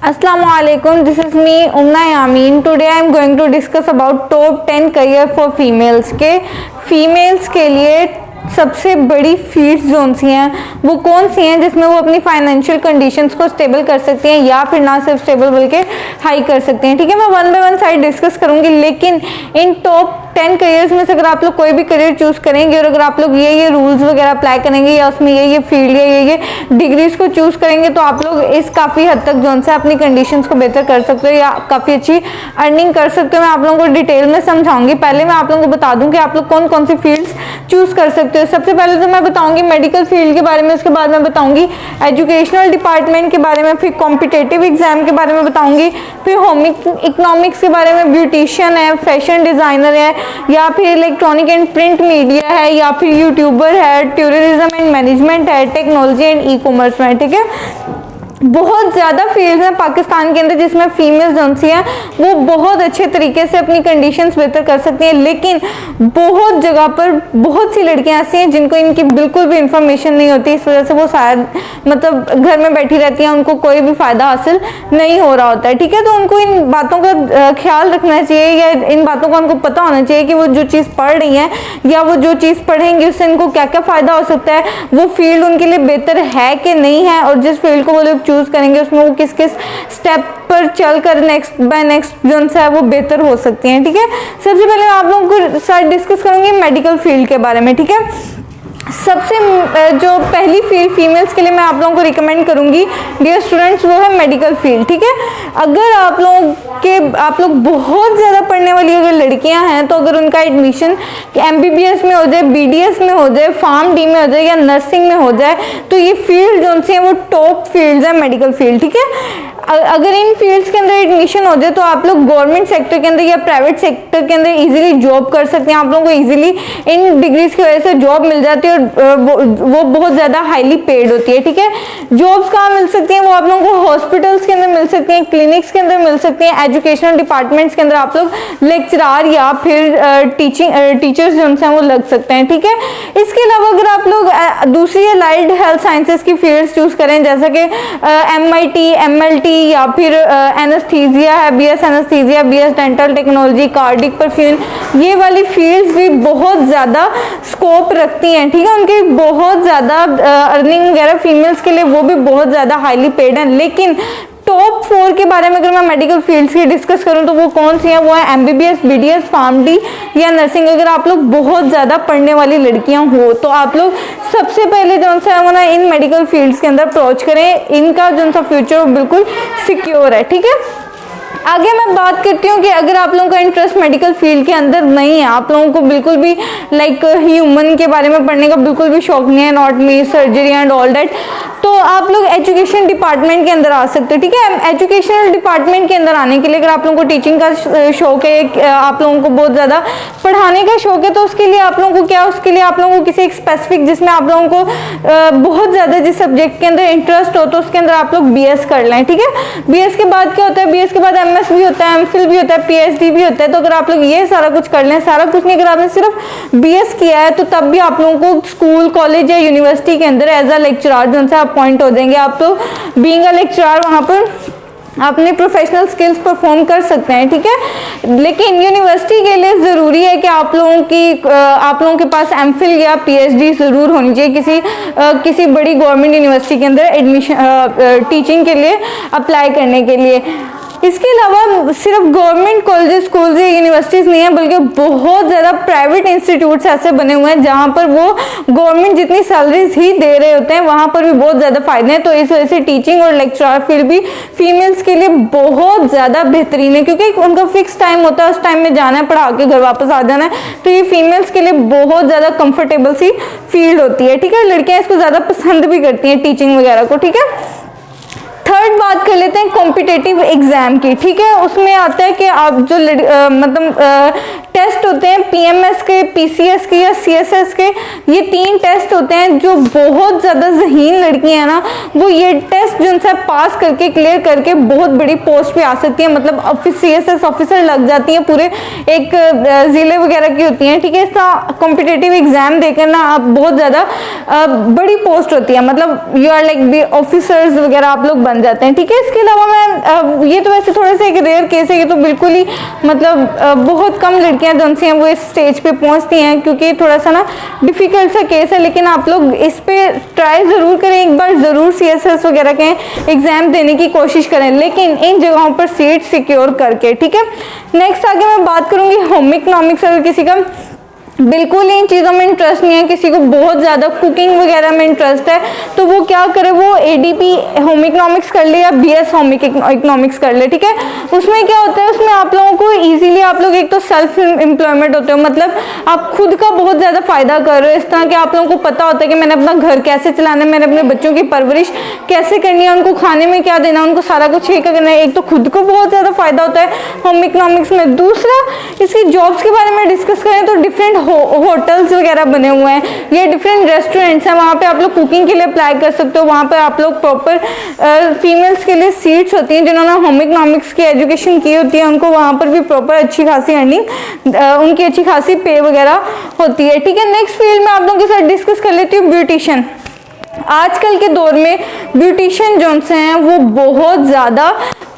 Assalamualaikum, this is me Umna Yamin. Today I am going to discuss about top 10 career for females के females के लिए सबसे बड़ी fields zone सी हैं वो कौन सी हैं जिसमें वो अपनी फाइनेंशियल कंडीशंस को स्टेबल कर सकती हैं या फिर ना सिर्फ स्टेबल बल्कि हाई कर सकती हैं। ठीक है, मैं one by one side discuss करूंगी, लेकिन इन टॉप 10 करियर्स में से अगर आप लोग कोई भी करियर चूज करेंगे और अगर आप लोग ये रूल्स वगैरह अप्लाई करेंगे या उसमें ये फील्ड या ये डिग्रीज को चूज करेंगे तो आप लोग इस काफ़ी हद तक जोन से अपनी कंडीशंस को बेहतर कर सकते हो या काफ़ी अच्छी अर्निंग कर सकते हो। मैं आप लोगों को डिटेल में समझाऊंगी। पहले मैं आप लोगों को बता दूं कि आप लोग कौन कौन सी फील्ड्स चूज कर सकते हो। सबसे पहले तो मैं बताऊंगी मेडिकल फील्ड के बारे में, उसके बाद मैं बताऊंगी एजुकेशनल डिपार्टमेंट के बारे में, फिर कॉम्पिटेटिव एग्जाम के बारे में बताऊंगी, फिर होम इकोनॉमिक्स के बारे में, ब्यूटिशियन है, फैशन डिजाइनर है, या फिर इलेक्ट्रॉनिक एंड प्रिंट मीडिया है, या फिर यूट्यूबर है, टूरिज्म एंड मैनेजमेंट है, टेक्नोलॉजी एंड ई कॉमर्स में। ठीक है, बहुत ज़्यादा फील्ड्स हैं पाकिस्तान के अंदर जिसमें फीमेल्स जोन सी हैं वो बहुत अच्छे तरीके से अपनी कंडीशंस बेहतर कर सकती हैं, लेकिन बहुत जगह पर बहुत सी लड़कियां ऐसी हैं जिनको इनकी बिल्कुल भी इंफॉर्मेशन नहीं होती। इस वजह से वो शायद मतलब घर में बैठी रहती हैं, उनको कोई भी फ़ायदा हासिल नहीं हो रहा होता है। ठीक है, तो उनको इन बातों का ख्याल रखना चाहिए या इन बातों का उनको पता होना चाहिए कि वो जो चीज़ पढ़ रही हैं या वो जो चीज़ पढ़ेंगी उससे इनको क्या क्या फ़ायदा हो सकता है, वो फील्ड उनके लिए बेहतर है कि नहीं है, और जिस फील्ड को वो लोग चूज करेंगे उसमें वो किस किस स्टेप पर चलकर नेक्स्ट बाय नेक्स्ट जो है वो बेहतर हो सकती हैं। ठीक है, सबसे पहले मैं आप लोगों को साथ डिस्कस करूंगी मेडिकल फील्ड के बारे में। ठीक है, सबसे जो पहली फील्ड फीमेल्स के लिए मैं आप लोगों को रिकमेंड करूंगी डियर स्टूडेंट्स, वो है मेडिकल फील्ड। ठीक है, अगर आप लोग बहुत ज़्यादा पढ़ने वाली अगर लड़कियां हैं तो अगर उनका एडमिशन MBBS में हो जाए, BDS में हो जाए, फार्म डी में हो जाए या नर्सिंग में हो जाए तो ये फील्ड जो सी है वो टॉप फील्ड्स है मेडिकल फील्ड। ठीक है, अगर इन फील्ड्स के अंदर एडमिशन हो जाए तो आप लोग गवर्नमेंट सेक्टर के अंदर या प्राइवेट सेक्टर के अंदर इजीली जॉब कर सकते हैं। आप लोगों को इजीली इन डिग्रीज की वजह से जॉब मिल जाती है और वो बहुत ज़्यादा हाईली पेड होती है। ठीक है, जॉब्स कहाँ मिल सकती हैं, वो आप लोगों को हॉस्पिटल्स के अंदर मिल सकती हैं, क्लिनिक्स के अंदर मिल सकती हैं, एजुकेशनल डिपार्टमेंट्स के अंदर आप लोग लेक्चरार या फिर टीचर्स जो हैं वो लग सकते हैं। ठीक है, इसके अलावा अगर आप लोग दूसरी अलाइड हेल्थ साइंसेज की फील्ड्स चूज करें जैसा कि MIT, MLT या फिर एनेस्थीसिया है, BS anaesthesia, BS dental technology, cardiac perfume, ये वाली फील्ड्स भी बहुत ज़्यादा स्कोप रखती हैं। ठीक है, उनकी बहुत ज़्यादा अर्निंग वगैरह फीमेल्स के लिए वो भी बहुत ज़्यादा हाईली पेड हैं। लेकिन टॉप 4 के बारे में अगर मैं मेडिकल फील्ड्स की डिस्कस करूं तो वो कौन सी हैं, वो है MBBS, BDS, फार्म डी या नर्सिंग। अगर आप लोग बहुत ज़्यादा पढ़ने वाली लड़कियां हो तो आप लोग सबसे पहले जो सा है वो ना इन मेडिकल फील्ड्स के अंदर अप्रोच करें, इनका जो सा फ्यूचर बिल्कुल सिक्योर है। ठीक है, आगे मैं बात करती हूँ कि अगर आप लोगों का इंटरेस्ट मेडिकल फील्ड के अंदर नहीं है, आप लोगों को बिल्कुल भी लाइक ह्यूमन के बारे में पढ़ने का बिल्कुल भी शौक नहीं है, anatomy, surgery and all that, तो आप लोग एजुकेशन डिपार्टमेंट के अंदर आ सकते हो। ठीक है, एजुकेशनल डिपार्टमेंट के अंदर आने के लिए अगर आप लोगों को टीचिंग का शौक है, आप लोगों को बहुत ज़्यादा पढ़ाने का शौक है, तो उसके लिए आप लोगों को उसके लिए आप लोगों को किसी एक स्पेसिफिक जिसमें आप लोगों को बहुत ज़्यादा जिस सब्जेक्ट के अंदर इंटरेस्ट हो तो उसके अंदर आप लोग BS कर लें। ठीक है, BS के बाद क्या होता है, BS के बाद MS भी होता है, MPhil भी होता है, PhD भी होता है। तो अगर आप लोग ये सारा कुछ कर लें, सारा कुछ नहीं, अगर आपने सिर्फ BS किया है तो तब भी आप लोगों को स्कूल, कॉलेज या यूनिवर्सिटी के अंदर एज अ लेक्चरर जो है अपॉइंट हो जाएंगे। आप तो बीइंग अ लेक्चरर वहाँ पर अपने प्रोफेशनल स्किल्स परफॉर्म कर सकते हैं। ठीक है, लेकिन यूनिवर्सिटी के लिए ज़रूरी है कि आप लोगों के पास MPhil या PhD ज़रूर होनी चाहिए किसी बड़ी गवर्नमेंट यूनिवर्सिटी के अंदर एडमिशन टीचिंग के लिए अप्लाई करने के लिए। इसके अलावा सिर्फ गवर्नमेंट कॉलेज, स्कूल्स या यूनिवर्सिटीज़ नहीं है बल्कि बहुत ज़्यादा प्राइवेट इंस्टीट्यूट्स ऐसे बने हुए हैं जहाँ पर वो गवर्नमेंट जितनी सैलरीज ही दे रहे होते हैं वहाँ पर भी बहुत ज़्यादा फ़ायदे हैं। तो इस वजह से टीचिंग और लेक्चरर फील्ड भी फीमेल्स के लिए बहुत ज़्यादा बेहतरीन है, क्योंकि उनका फिक्स टाइम होता है, उस टाइम में जाना है, पढ़ा के घर वापस आ जाना है। तो ये फीमेल्स के लिए बहुत ज़्यादा कंफर्टेबल सी फील्ड होती है। ठीक है, लड़कियाँ इसको ज़्यादा पसंद भी करती हैं टीचिंग वगैरह को। ठीक है, थर्ड बात कर लेते हैं कॉम्पिटेटिव एग्जाम की। ठीक है, उसमें आता है कि आप जो मतलब टेस्ट होते हैं PMS के, PCS के या CSS के, ये 3 टेस्ट होते हैं। जो बहुत ज़्यादा ज़हीन लड़कियां हैं ना, वो ये टेस्ट जिनसे पास करके, क्लियर करके बहुत बड़ी पोस्ट पे आ सकती है, मतलब CSS ऑफिसर लग जाती हैं, पूरे एक ज़िले वगैरह की होती हैं, ठीक है। इसका कॉम्पिटिटिव एग्जाम देकर ना आप बहुत ज़्यादा बड़ी पोस्ट होती है, मतलब यू आर लाइक ऑफिसर्स वगैरह आप लोग बन जाते हैं, ठीक है। इसके अलावा मैं ये तो वैसे थोड़ा सा एक रेयर केस है, ये तो बिल्कुल ही मतलब बहुत कम लड़कियां जो हैं वो इस स्टेज पे पहुंचती हैं, क्योंकि थोड़ा सा ना डिफिकल्ट सा केस है। लेकिन आप लोग इस पे ट्राई ज़रूर करें, एक बार ज़रूर CSS वगैरह के एग्ज़ाम देने की कोशिश करें, लेकिन इन जगहों पर सीट सिक्योर करके, ठीक है। नेक्स्ट आगे मैं बात करूँगी होम इकोनॉमिक्स। अगर किसी का बिल्कुल इन चीज़ों में इंटरेस्ट नहीं है, किसी को बहुत ज़्यादा कुकिंग वगैरह में इंटरेस्ट है, तो वो क्या करे, वो ADP होम इकोनॉमिक्स कर ले या BS होम इकोनॉमिक्स कर ले, ठीक है। उसमें क्या होता है, उसमें आप लोगों को इजीली आप लोग एक तो सेल्फ एम्प्लॉयमेंट होते हो, मतलब आप खुद का बहुत ज़्यादा फ़ायदा कर रहे हो। इस तरह के आप लोगों को पता होता है कि मैंने अपना घर कैसे चलाना है, मैंने अपने बच्चों की परवरिश कैसे करनी है, उनको खाने में क्या देना है, उनको सारा कुछ ये करना है। एक तो खुद को बहुत ज़्यादा फ़ायदा होता है होम इकोनॉमिक्स में। दूसरा, इसकी जॉब्स के बारे में डिस्कस करें तो डिफरेंट होटल्स वगैरह बने हुए हैं, ये डिफरेंट रेस्टोरेंट्स हैं, वहाँ पे आप लोग कुकिंग के लिए अप्लाई कर सकते हो। वहाँ पे आप लोग प्रॉपर फीमेल्स के लिए सीट्स होती हैं, जिन्होंने होम इकोनॉमिक्स की एजुकेशन की होती है, उनको वहाँ पर भी प्रॉपर अच्छी खासी अर्निंग, उनकी अच्छी खासी पे वगैरह होती है, ठीक है। नेक्स्ट फील्ड में आप लोगों के साथ डिस्कस कर लेती हूँ ब्यूटिशियन। आजकल के दौर में ब्यूटिशियन जो हैं वो बहुत ज़्यादा,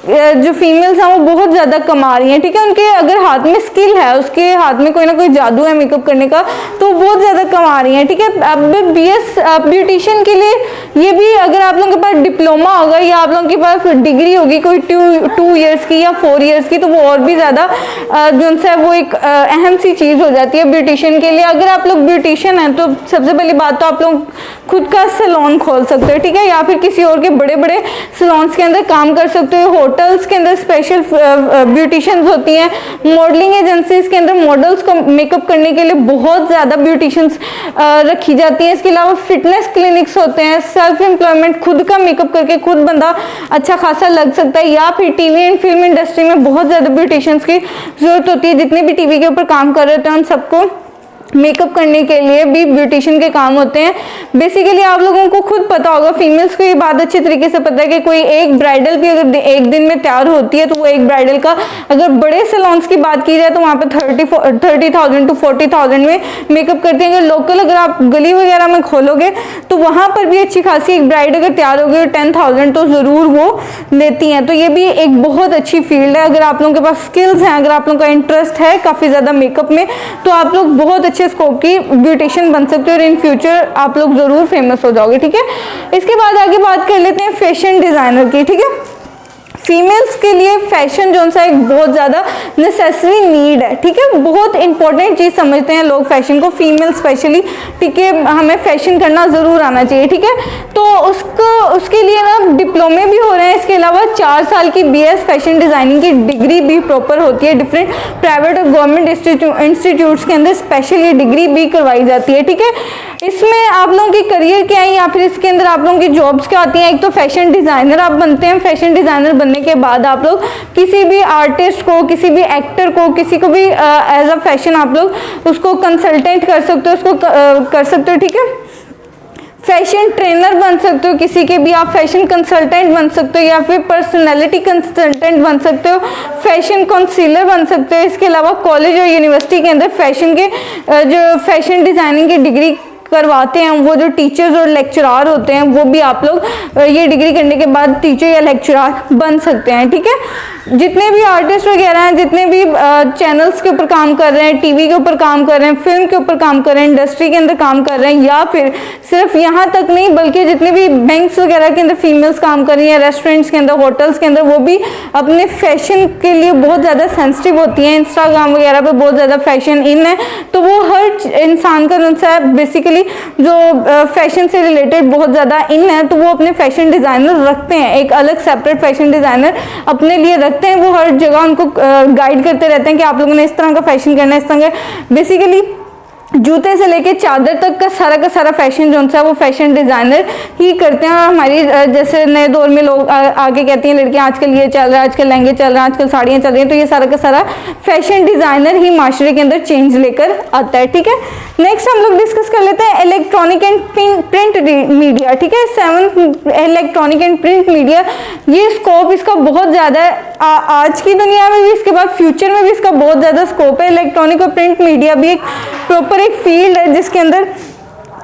जो फीमेल्स हैं वो बहुत ज़्यादा कमा रही हैं, ठीक है। उनके अगर हाथ में स्किल है, उसके हाथ में कोई ना कोई जादू है मेकअप करने का, तो बहुत ज़्यादा कमा रही हैं, ठीक है। अब BS ब्यूटिशियन के लिए ये भी, अगर आप लोगों के पास डिप्लोमा होगा या आप लोगों के पास डिग्री होगी कोई 2 ईयर्स की या 4 ईयर्स की, तो वो और भी ज़्यादा जो है वो एक अहम सी चीज़ हो जाती है ब्यूटिशियन के लिए। अगर आप लोग ब्यूटिशियन हैं तो सबसे पहली बात तो आप लोग खुद का सैलून खोल सकते हो, ठीक है, या फिर किसी और के बड़े बड़े सैलून्स के अंदर काम कर सकते हो। होटल्स के अंदर स्पेशल ब्यूटिशियंस होती हैं, मॉडलिंग एजेंसीज के अंदर मॉडल्स को मेकअप करने के लिए बहुत ज़्यादा ब्यूटिशियंस रखी जाती हैं। इसके अलावा फिटनेस क्लिनिक्स होते हैं, सेल्फ एम्प्लॉयमेंट, खुद का मेकअप करके खुद बंदा अच्छा खासा लग सकता है। या फिर TV एंड फिल्म इंडस्ट्री में बहुत ज़्यादा ब्यूटिशियंस की ज़रूरत होती है, जितने भी TV के ऊपर काम कर रहे होते हैं उन सबको मेकअप करने के लिए भी ब्यूटिशियन के काम होते हैं। बेसिकली आप लोगों को खुद पता होगा, फीमेल्स को ये बात अच्छी तरीके से पता है कि कोई एक ब्राइडल भी अगर एक दिन में तैयार होती है, तो वो एक ब्राइडल का अगर बड़े सैलून्स की बात की जाए तो वहाँ पे 30,000 to 40,000 में मेकअप करते हैं। अगर लोकल अगर आप गली वगैरह में खोलोगे तो वहाँ पर भी अच्छी खासी एक ब्राइड अगर तैयार होगी 10,000 तो ज़रूर वो लेती हैं। तो ये भी एक बहुत अच्छी फील्ड है। अगर आप लोगों के पास स्किल्स हैं, अगर आप लोगों का इंटरेस्ट है काफ़ी ज़्यादा मेकअप में, तो आप लोग बहुत अच्छे स्कोप की ब्यूटिशियन बन सकते हो और इन फ्यूचर आप लोग जरूर फेमस हो जाओगे, ठीक है। इसके बाद आगे बात कर लेते हैं फैशन डिजाइनर की, ठीक है। फीमेल्स के लिए फैशन जो सा एक बहुत ज़्यादा नेसेसरी नीड है, ठीक है, बहुत इंपॉर्टेंट चीज़ समझते हैं लोग फैशन को, फीमेल स्पेशली, ठीक है, हमें फैशन करना ज़रूर आना चाहिए, ठीक है। तो उसके लिए ना डिप्लोमे भी हो रहे हैं, इसके अलावा 4 साल की BS फैशन डिज़ाइनिंग की डिग्री भी प्रॉपर होती है। डिफरेंट प्राइवेट और गवर्नमेंट इंस्टीट्यूट्स के अंदर स्पेशल ये डिग्री भी करवाई जाती है, ठीक है। इसमें आप लोगों की करियर क्या है या फिर इसके अंदर आप लोगों की जॉब्स क्या आती हैं। एक तो फैशन डिज़ाइनर आप बनते हैं, फैशन डिज़ाइनर बनने के बाद आप लोग किसी भी आर्टिस्ट को, किसी भी एक्टर को, किसी को भी एज अ फैशन आप लोग उसको कंसल्टेंट कर सकते हो, उसको कर सकते हो, ठीक है। फैशन ट्रेनर बन सकते हो किसी के भी, आप फैशन कंसल्टेंट बन सकते हो या फिर पर्सनैलिटी कंसल्टेंट बन सकते हो, फैशन काउंसिलर बन सकते हो। इसके अलावा कॉलेज और यूनिवर्सिटी के अंदर फैशन के जो फैशन डिज़ाइनिंग की डिग्री करवाते हैं, वो जो टीचर्स और लेक्चरार होते हैं, वो भी आप लोग ये डिग्री करने के बाद टीचर या लेक्चरार बन सकते हैं, ठीक है। जितने भी आर्टिस्ट वगैरह हैं, जितने भी चैनल्स के ऊपर काम कर रहे हैं, TV के ऊपर काम कर रहे हैं, फिल्म के ऊपर काम कर रहे हैं, इंडस्ट्री के अंदर काम कर रहे हैं, या फिर सिर्फ यहाँ तक नहीं बल्कि जितने भी बैंक्स वगैरह के अंदर फीमेल्स काम कर रही हैं, रेस्टोरेंट्स के अंदर, होटल्स के अंदर, वो भी अपने फैशन के लिए बहुत ज़्यादा सेंसिटिव होती हैं। इंस्टाग्राम वगैरह पर बहुत ज़्यादा फैशन इन है, तो वो हर इंसान का जो बेसिकली जो फैशन से रिलेटेड बहुत ज़्यादा इन है, तो वो अपने फैशन डिज़ाइनर रखते हैं, एक अलग सेपरेट फैशन डिज़ाइनर अपने लिए रखते हैं। वो हर जगह उनको गाइड करते रहते हैं कि आप लोगों ने इस तरह का फैशन करना है, इस तरह का। बेसिकली जूते से लेके चादर तक का सारा फैशन जो है वो फैशन डिज़ाइनर ही करते हैं। और हमारी जैसे नए दौर में लोग आगे कहती हैं लड़कियां आजकल ये चल रहा है, आजकल लहंगे चल रहे हैं, आजकल साड़ियाँ चल रही हैं, तो ये सारा का सारा फैशन डिज़ाइनर ही माशरे के अंदर चेंज लेकर आता है। ठीक है, नेक्स्ट हम लोग डिस्कस कर लेते हैं इलेक्ट्रॉनिक एंड प्रिंट मीडिया। ठीक है, 7 इलेक्ट्रॉनिक एंड प्रिंट मीडिया, ये स्कोप इसका बहुत ज़्यादा है आज की दुनिया में भी, इसके बाद फ्यूचर में भी इसका बहुत ज़्यादा स्कोप है। इलेक्ट्रॉनिक और प्रिंट मीडिया भी एक प्रॉपर एक फील्ड है जिसके अंदर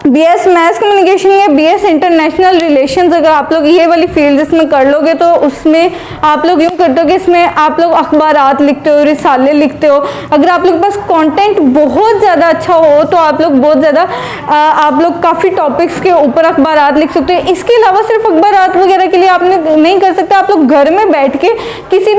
BS मैथ कम्युनिकेशन या BS इंटरनेशनल रिलेशंस, अगर आप लोग ये वाली फील्ड इसमें कर लोगे तो उसमें आप लोग यूँ करते हो कि इसमें आप लोग अखबारात लिखते हो, रिसाले लिखते हो। अगर आप लोग के पास कंटेंट बहुत ज़्यादा अच्छा हो तो आप लोग बहुत ज़्यादा आप लोग काफ़ी टॉपिक्स के ऊपर अखबारात लिख सकते हो। इसके अलावा सिर्फ अखबारात वगैरह के लिए आपने नहीं कर सकते, आप लोग घर में बैठ के किसी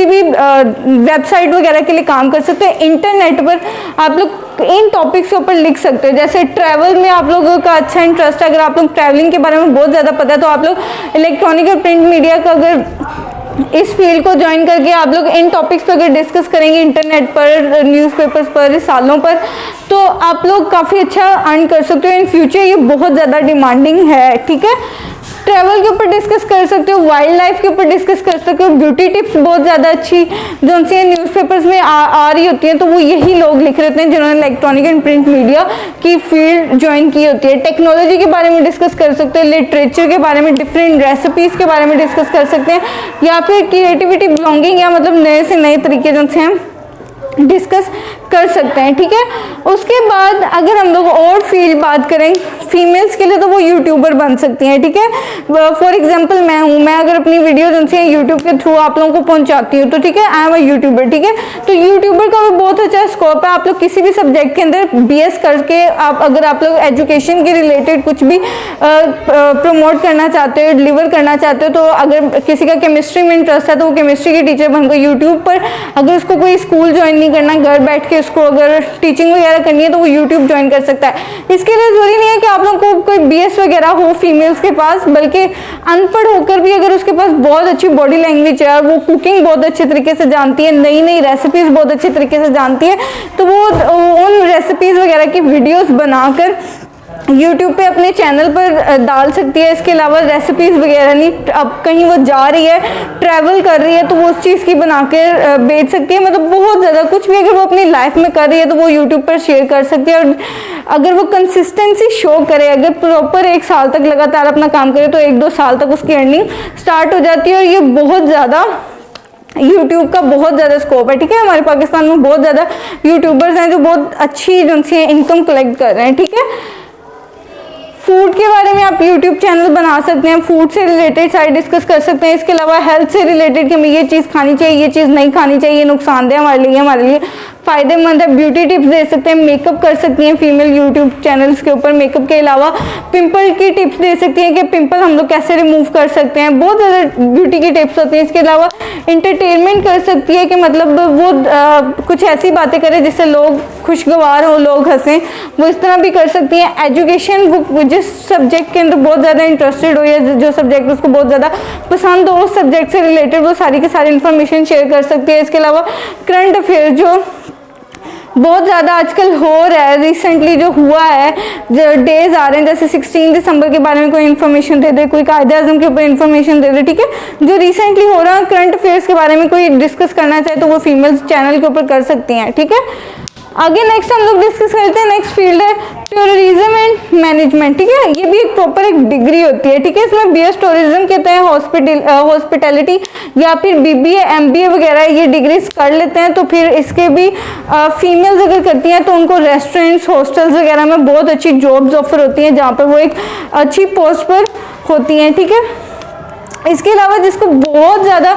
भी वेबसाइट वगैरह के लिए काम कर सकते हो। इंटरनेट पर आप लोग इन टॉपिक्स के ऊपर लिख सकते हो। जैसे ट्रैवल में आप लोगों का अच्छा इंटरेस्ट है, अगर आप लोग ट्रैवलिंग के बारे में बहुत ज़्यादा पता है तो आप लोग इलेक्ट्रॉनिक और प्रिंट मीडिया का अगर इस फील्ड को ज्वाइन करके आप लोग इन टॉपिक्स पर अगर डिस्कस करेंगे इंटरनेट पर, न्यूज़पेपर्स पर, रिसालों पर, तो आप लोग काफ़ी अच्छा अर्न कर सकते हो। इन फ्यूचर ये बहुत ज़्यादा डिमांडिंग है। ठीक है, ट्रैवल के ऊपर डिस्कस कर सकते हो, वाइल्ड लाइफ के ऊपर डिस्कस कर सकते हो, ब्यूटी टिप्स बहुत ज़्यादा अच्छी जो सी न्यूज़पेपर्स में आ रही होती हैं तो वो यही लोग लिख रहे हैं जिन्होंने इलेक्ट्रॉनिक एंड प्रिंट मीडिया की फील्ड ज्वाइन की होती है। टेक्नोलॉजी के बारे में डिस्कस कर सकते हैं, लिटरेचर के बारे में, डिफरेंट रेसिपीज़ के बारे में डिस्कस कर सकते हैं, या फिर क्रिएटिविटी बिलोंगिंग या मतलब नए से नए तरीके जो से हम डिस्कस कर सकते हैं। ठीक है, उसके बाद अगर हम लोग और फील्ड बात करें फीमेल्स के लिए तो वो यूट्यूबर बन सकती हैं। ठीक है, फॉर एग्जांपल मैं अगर अपनी वीडियोज उनसे यूट्यूब के थ्रू आप लोगों को पहुंचाती हूँ तो ठीक है, आई एम अ यूट्यूबर। ठीक है, तो यूट्यूबर का भी बहुत अच्छा स्कोप है। आप लोग किसी भी सब्जेक्ट के अंदर BS करके अगर आप लोग एजुकेशन के रिलेटेड कुछ भी प्रमोट करना चाहते हो, डिलीवर करना चाहते हो, तो अगर किसी का केमिस्ट्री में इंटरेस्ट है तो वो केमिस्ट्री की टीचर बनकर यूट्यूब पर, अगर उसको कोई स्कूल ज्वाइन नहीं करना, घर बैठ के उसको अगर टीचिंग वगैरह करनी है तो वो यूट्यूब ज्वाइन कर सकता है। इसके लिए जरूरी नहीं है कि आप लोग को कोई BS वगैरह हो फीमेल्स के पास, बल्कि अनपढ़ होकर भी अगर उसके पास बहुत अच्छी बॉडी लैंग्वेज है और वो कुकिंग बहुत अच्छे तरीके से जानती है, नई नई रेसिपीज़ बहुत अच्छे तरीके से जानती है, तो वो उन रेसिपीज़ वगैरह की वीडियोस बनाकर YouTube पे अपने चैनल पर डाल सकती है। इसके अलावा रेसिपीज़ वगैरह नहीं, अब कहीं वो जा रही है, ट्रैवल कर रही है तो वो उस चीज़ की बना कर बेच सकती है। मतलब बहुत ज़्यादा कुछ भी अगर वो अपनी लाइफ में कर रही है तो वो YouTube पर शेयर कर सकती है। और अगर वो कंसिस्टेंसी शो करे, अगर प्रॉपर 1 साल तक लगातार अपना काम करे तो 1-2 साल तक उसकी अर्निंग स्टार्ट हो जाती है। और ये बहुत ज़्यादा यूट्यूब का बहुत ज़्यादा स्कोप है। ठीक है, हमारे पाकिस्तान में बहुत ज़्यादा यूट्यूबर्स हैं जो बहुत अच्छी जिनसे इनकम कलेक्ट कर रहे हैं। ठीक है, फूड के बारे में आप यूट्यूब चैनल बना सकते हैं, फूड से रिलेटेड सारी डिस्कस कर सकते हैं। इसके अलावा हेल्थ से रिलेटेड कि हमें ये चीज़ खानी चाहिए, ये चीज़ नहीं खानी चाहिए, नुकसानदेह हमारे लिए फ़ायदेमंद है। ब्यूटी टिप्स दे सकते हैं, मेकअप कर सकती हैं फीमेल यूट्यूब चैनल्स के ऊपर। मेकअप के अलावा पिंपल की टिप्स दे सकती हैं कि पिंपल हम लोग कैसे रिमूव कर सकते हैं, बहुत ज़्यादा ब्यूटी की टिप्स होती हैं। इसके अलावा इंटरटेनमेंट कर सकती है कि मतलब वो कुछ ऐसी बातें करें जिससे लोग खुशगवार हो, लोग हंसें, वो इस तरह भी कर सकती हैं। एजुकेशन, वो जिस सब्जेक्ट के अंदर बहुत ज़्यादा इंटरेस्टेड हो या जो सब्जेक्ट उसको बहुत ज़्यादा पसंद हो, उस सब्जेक्ट से रिलेटेड वो सारी की सारी इन्फॉर्मेशन शेयर कर सकती है। इसके अलावा करंट अफेयर जो बहुत ज़्यादा आजकल हो रहा है, रिसेंटली जो हुआ है, जो डेज आ रहे हैं, जैसे 16 दिसंबर के बारे में कोई इन्फॉर्मेशन दे दे, कोई कायदे-आज़म के ऊपर इन्फॉर्मेशन दे दे। ठीक है, जो रिसेंटली हो रहा है करंट अफेयर्स के बारे में कोई डिस्कस करना चाहे तो वो फीमेल्स चैनल के ऊपर कर सकती हैं। ठीक है, आगे नेक्स्ट हम लोग डिस्कस करते हैं। नेक्स्ट फील्ड है टूरिज्म एंड मैनेजमेंट। ठीक है, ये भी एक प्रॉपर एक डिग्री होती है। ठीक है, इसमें BS टूरिज्म कहते हैं, हॉस्पिटैलिटी या फिर BBA MBA वगैरह ये डिग्रीज कर लेते हैं। तो फिर इसके भी फीमेल्स अगर करती हैं तो उनको रेस्टोरेंट्स, हॉस्टल्स वगैरह में बहुत अच्छी जॉब्स ऑफर होती हैं जहाँ पर वो एक अच्छी पोस्ट पर होती हैं। ठीक है, इसके अलावा जिसको बहुत ज़्यादा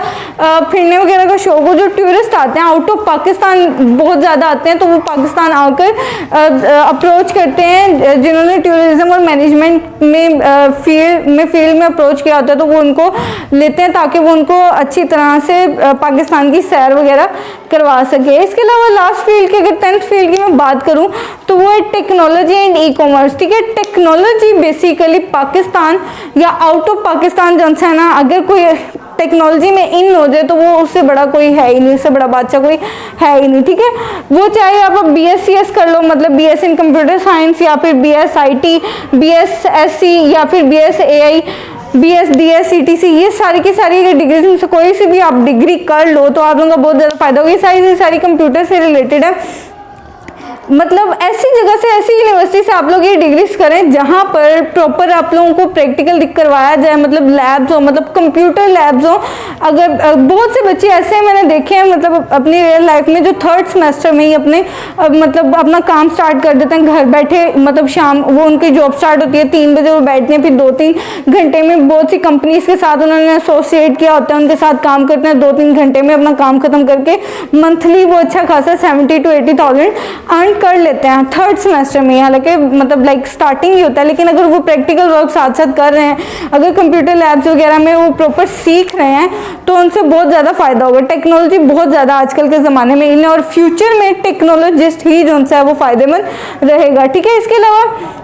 फिरने वगैरह का शौक हो, जो टूरिस्ट आते हैं आउट ऑफ पाकिस्तान बहुत ज़्यादा आते हैं, तो वो पाकिस्तान आकर अप्रोच करते हैं जिन्होंने टूरिज़्म और मैनेजमेंट में फील्ड में अप्रोच किया होता है, तो वो उनको लेते हैं ताकि वो उनको अच्छी तरह से पाकिस्तान की सैर वगैरह करवा सके। इसके अलावा लास्ट फील्ड की, अगर 10th फील्ड की मैं बात करूं तो वो है टेक्नोलॉजी एंड ई-कॉमर्स। ठीक है, टेक्नोलॉजी बेसिकली पाकिस्तान या आउट ऑफ पाकिस्तान जो है ना, अगर कोई टेक्नोलॉजी में इन हो जाए तो वो उससे बड़ा कोई है ही नहीं, उससे बड़ा बादशाह कोई है ही नहीं, ठीक है। वो चाहे आप BScs कर लो, मतलब BS इन कंप्यूटर साइंस, या फिर BS IT, BSSC, या फिर BS AI, BS DS ETC, ये सारी की सारी डिग्रीज में से कोई सी भी आप डिग्री कर लो तो आप लोगों का बहुत ज़्यादा फायदा होगा। ये सारी कंप्यूटर से रिलेटेड है, मतलब ऐसी जगह से, ऐसी यूनिवर्सिटी से आप लोग ये डिग्रीज करें जहाँ पर प्रॉपर आप लोगों को प्रैक्टिकल करवाया जाए, मतलब लैब्स हो, मतलब कंप्यूटर लैब्स हो। अगर बहुत से बच्चे ऐसे हैं मैंने देखे हैं, मतलब अपनी रियल लाइफ में, जो 3rd सेमेस्टर में ही अपने मतलब अपना काम स्टार्ट कर देते हैं घर बैठे, मतलब शाम वो उनकी जॉब स्टार्ट होती है 3 बजे, वो बैठते हैं, फिर 2-3 घंटे में बहुत सी कंपनीज के साथ उन्होंने एसोसिएट किया होता है, उनके साथ काम करते हैं, 2-3 घंटे में अपना काम खत्म करके मंथली वो अच्छा खासा 70,000 to 80,000 अर्न कर लेते हैं 3rd सेमेस्टर में। हालांकि मतलब लाइक स्टार्टिंग ही होता है, लेकिन अगर वो प्रैक्टिकल वर्क साथ साथ कर रहे हैं, अगर कंप्यूटर लैब्स वगैरह में वो प्रॉपर सीख रहे हैं तो उनसे बहुत ज़्यादा फायदा होगा। टेक्नोलॉजी बहुत ज़्यादा आजकल के ज़माने में इन है, और फ्यूचर में टेक्नोलॉजिस्ट ही जो है वो फायदेमंद रहेगा, ठीक है। इसके अलावा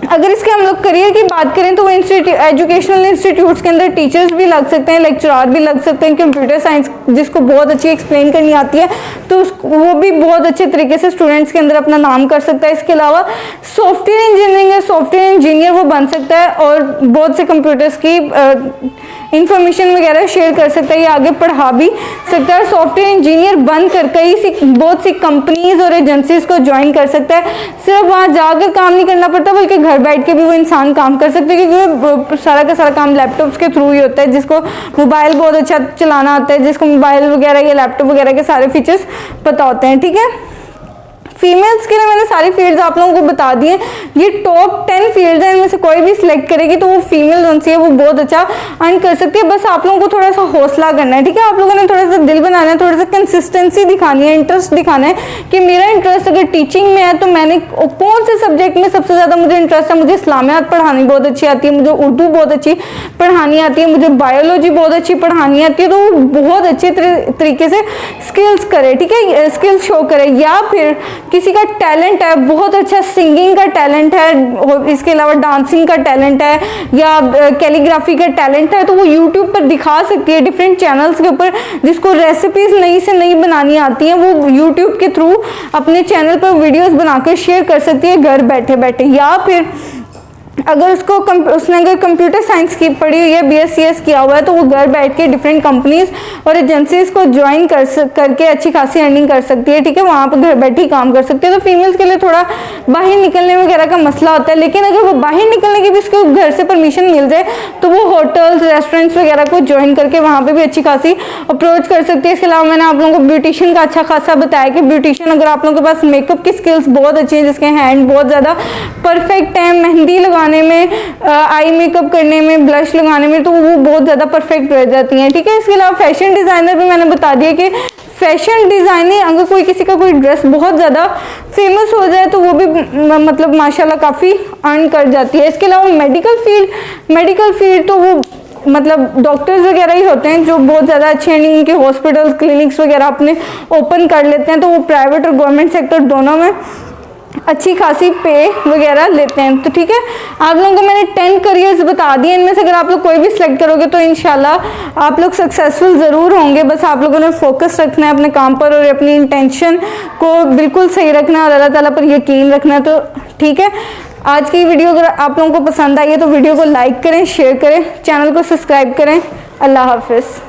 अगर इसके हम लोग करियर की बात करें तो वो एजुकेशनल इंस्टीट्यूट्स के अंदर टीचर्स भी लग सकते हैं, लेक्चरार भी लग सकते हैं। कंप्यूटर साइंस जिसको बहुत अच्छी एक्सप्लेन करनी आती है तो वो भी बहुत अच्छे तरीके से स्टूडेंट्स के अंदर अपना नाम कर सकता है। इसके अलावा सॉफ्टवेयर इंजीनियरिंग है, सॉफ्टवेयर इंजीनियर वो बन सकता है और बहुत से कंप्यूटर्स की इंफॉर्मेशन वगैरह शेयर कर सकता है, ये आगे पढ़ा भी सकता है। सॉफ्टवेयर इंजीनियर बनकर बहुत सी कंपनीज और एजेंसीज को ज्वाइन कर सकता है। सिर्फ वहाँ जाकर काम नहीं करना पड़ता, बल्कि घर बैठ के भी वो इंसान काम कर सकते हैं, क्योंकि सारा का सारा काम लैपटॉप्स के थ्रू ही होता है। जिसको मोबाइल बहुत अच्छा चलाना आता है, जिसको मोबाइल वगैरह या लैपटॉप वगैरह के सारे फीचर्स पता होते हैं, ठीक है। फीमेल्स के लिए मैंने सारी फील्ड्स आप लोगों को बता दी हैं। ये टॉप 10 फील्ड्स हैं, इनमें से कोई भी सिलेक्ट करेगी तो वो फीमेल जो है वो बहुत अच्छा अर्न कर सकती है। बस आप लोगों को थोड़ा सा हौसला करना है, ठीक है। आप लोगों ने थोड़ा सा दिल बनाना है, थोड़ा सा कंसिस्टेंसी दिखानी है, इंटरेस्ट दिखाना है कि मेरा इंटरेस्ट अगर टीचिंग में है तो मैंने कौन से सब्जेक्ट में सबसे ज़्यादा मुझे इंटरेस्ट है। मुझे इस्लामियात पढ़ानी बहुत अच्छी आती है, मुझे उर्दू बहुत अच्छी पढ़ानी आती है, मुझे बायोलॉजी बहुत अच्छी पढ़ानी आती है, तो वो बहुत अच्छे तरीके से स्किल्स करे, ठीक है, स्किल्स शो करे। या फिर किसी का टैलेंट है, बहुत अच्छा सिंगिंग का टैलेंट है, इसके अलावा डांसिंग का टैलेंट है या कैलीग्राफी का टैलेंट है, तो वो यूट्यूब पर दिखा सकती है डिफरेंट चैनल्स के ऊपर। जिसको रेसिपीज नई से नई बनानी आती हैं वो यूट्यूब के थ्रू अपने चैनल पर वीडियोस बनाकर शेयर कर सकती है घर बैठे बैठे। या फिर अगर उसने अगर कंप्यूटर साइंस की पढ़ी हुई है, BScs किया हुआ है, तो वो घर बैठ के डिफरेंट कंपनीज और एजेंसीज को ज्वाइन करके अच्छी खासी अर्निंग कर सकती है, ठीक है। वहाँ पर घर बैठे ही काम कर सकती है। तो फीमेल्स के लिए थोड़ा बाहर निकलने वगैरह का मसला होता है, लेकिन अगर वो बाहर निकलने की भी उसको घर से परमिशन मिल जाए तो वो होटल्स रेस्टोरेंट्स वगैरह को ज्वाइन करके वहाँ पर भी अच्छी खासी अप्रोच कर सकती है। इसके अलावा मैंने आप लोगों को ब्यूटिशियन का अच्छा खासा बताया कि ब्यूटिशियन अगर आप लोगों के पास मेकअप की स्किल्स बहुत अच्छी हैं, जिसके हैंड बहुत ज़्यादा परफेक्ट हैं, मेहंदी लगाने में, आई मेकअप करने में, ब्लश लगाने में, तो वो बहुत ज़्यादा परफेक्ट रह जाती हैं, ठीक है। इसके अलावा फैशन डिज़ाइनर भी मैंने बता दिया कि फैशन डिज़ाइनिंग अगर किसी का कोई ड्रेस बहुत ज़्यादा फेमस हो जाए तो वो भी मतलब माशाल्लाह काफ़ी अर्न कर जाती है। इसके अलावा मेडिकल फील्ड तो वो मतलब डॉक्टर्स वगैरह ही होते हैं जो बहुत ज़्यादा अच्छे हैं, उनके हॉस्पिटल्स क्लिनिक्स वगैरह अपने ओपन कर लेते हैं, तो वो प्राइवेट और गवर्नमेंट सेक्टर दोनों में अच्छी खासी पे वगैरह लेते हैं। तो ठीक है, आप लोगों को मैंने 10 करियर्स बता दिए, इनमें से अगर आप लोग कोई भी सिलेक्ट करोगे तो इंशाल्लाह आप लोग सक्सेसफुल ज़रूर होंगे। बस आप लोगों ने फोकस रखना है अपने काम पर और अपनी इंटेंशन को बिल्कुल सही रखना है और अल्लाह ताला पर यकीन रखना है। तो ठीक है, आज की वीडियो अगर आप लोगों को पसंद आई है तो वीडियो को लाइक करें, शेयर करें, चैनल को सब्सक्राइब करें। अल्लाह हाफिज़।